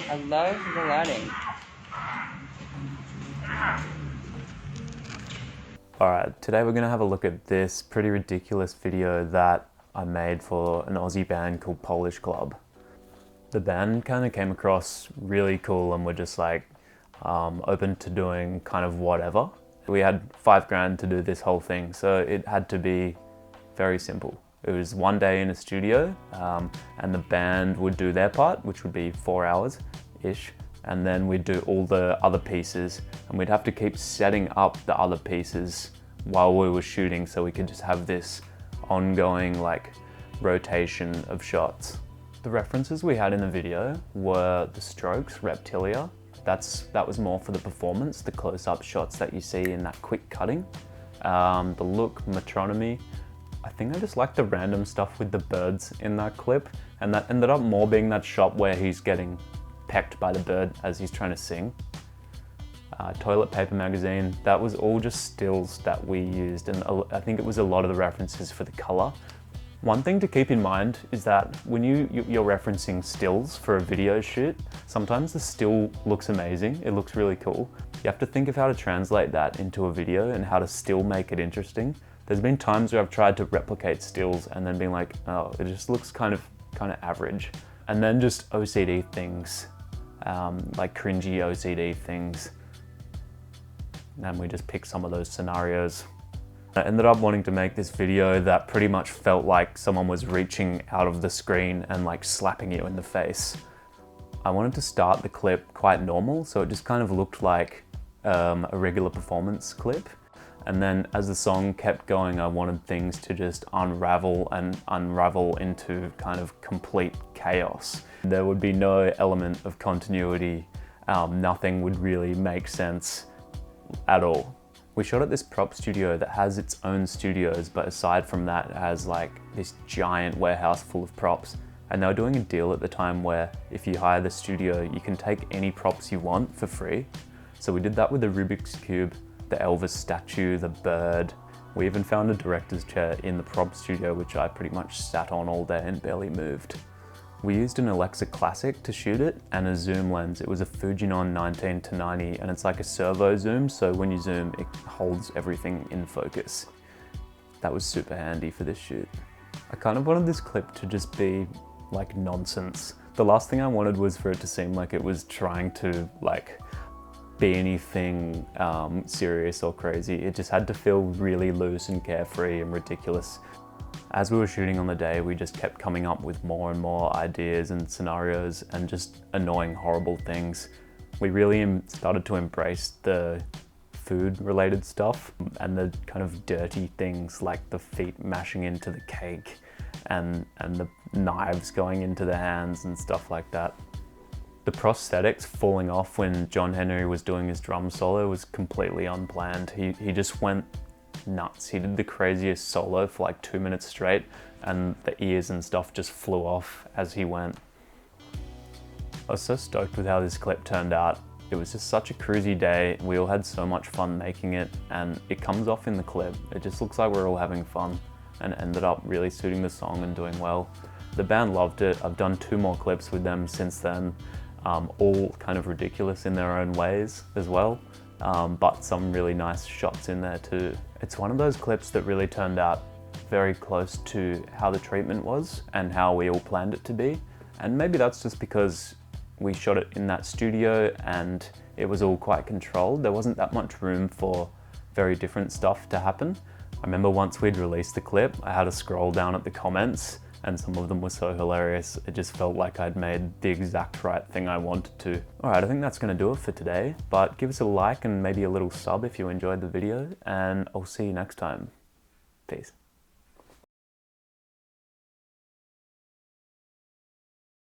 I love the lighting. Alright, today we're going to have a look at this pretty ridiculous video that I made for an Aussie band called Polish Club. The band kind of came across really cool and were just like open to doing kind of whatever. We had $5,000 to do this whole thing, so it had to be very simple. It was one day in a studio and the band would do their part, which would be 4 hours-ish. And then we'd do all the other pieces and we'd have to keep setting up the other pieces while we were shooting so we could just have this ongoing like rotation of shots. The references we had in the video were The Strokes' Reptilia. That was more for the performance, the close-up shots that you see in that quick cutting. The Look, Metronomy. I think I just liked the random stuff with the birds in that clip, and that ended up more being that shot where he's getting pecked by the bird as he's trying to sing. Toilet Paper Magazine, that was all just stills that we used, and I think it was a lot of the references for the color. One thing to keep in mind is that when you're referencing stills for a video shoot, sometimes the still looks amazing, it looks really cool. You have to think of how to translate that into a video and how to still make it interesting. There's been times where I've tried to replicate stills and then being like, oh, it just looks kind of average. And then just OCD things, like cringy OCD things. And we just picked some of those scenarios. I ended up wanting to make this video that pretty much felt like someone was reaching out of the screen and like slapping you in the face. I wanted to start the clip quite normal, so it just kind of looked like a regular performance clip. And then as the song kept going, I wanted things to just unravel into kind of complete chaos. There would be no element of continuity. Nothing would really make sense at all. We shot at this prop studio that has its own studios, but aside from that, it has like this giant warehouse full of props. And they were doing a deal at the time where if you hire the studio, you can take any props you want for free. So we did that with the Rubik's Cube, the Elvis statue, the bird. We even found a director's chair in the prop studio, which I pretty much sat on all day and barely moved. We used an Alexa Classic to shoot it and a zoom lens. It was a Fujinon 19-90 and it's like a servo zoom, so when you zoom, it holds everything in focus. That was super handy for this shoot. I kind of wanted this clip to just be like nonsense. The last thing I wanted was for it to seem like it was trying to like be anything serious or crazy. It just had to feel really loose and carefree and ridiculous. As we were shooting on the day, we just kept coming up with more and more ideas and scenarios and just annoying, horrible things. We really started to embrace the food-related stuff and the kind of dirty things like the feet mashing into the cake and the knives going into the hands and stuff like that. The prosthetics falling off when John Henry was doing his drum solo was completely unplanned. He just went nuts. He did the craziest solo for like 2 minutes straight and the ears and stuff just flew off as he went. I was so stoked with how this clip turned out. It was just such a cruisy day. We all had so much fun making it and it comes off in the clip. It just looks like we're all having fun and ended up really suiting the song and doing well. The band loved it. I've done 2 more clips with them since then, all kind of ridiculous in their own ways as well. But some really nice shots in there too. It's one of those clips that really turned out very close to how the treatment was and how we all planned it to be. And maybe that's just because we shot it in that studio and it was all quite controlled. There wasn't that much room for very different stuff to happen. I remember once we'd released the clip, I had to scroll down at the comments and some of them were so hilarious. It just felt like I'd made the exact right thing I wanted to. All right, I think that's gonna do it for today, but give us a like and maybe a little sub if you enjoyed the video, and I'll see you next time. Peace.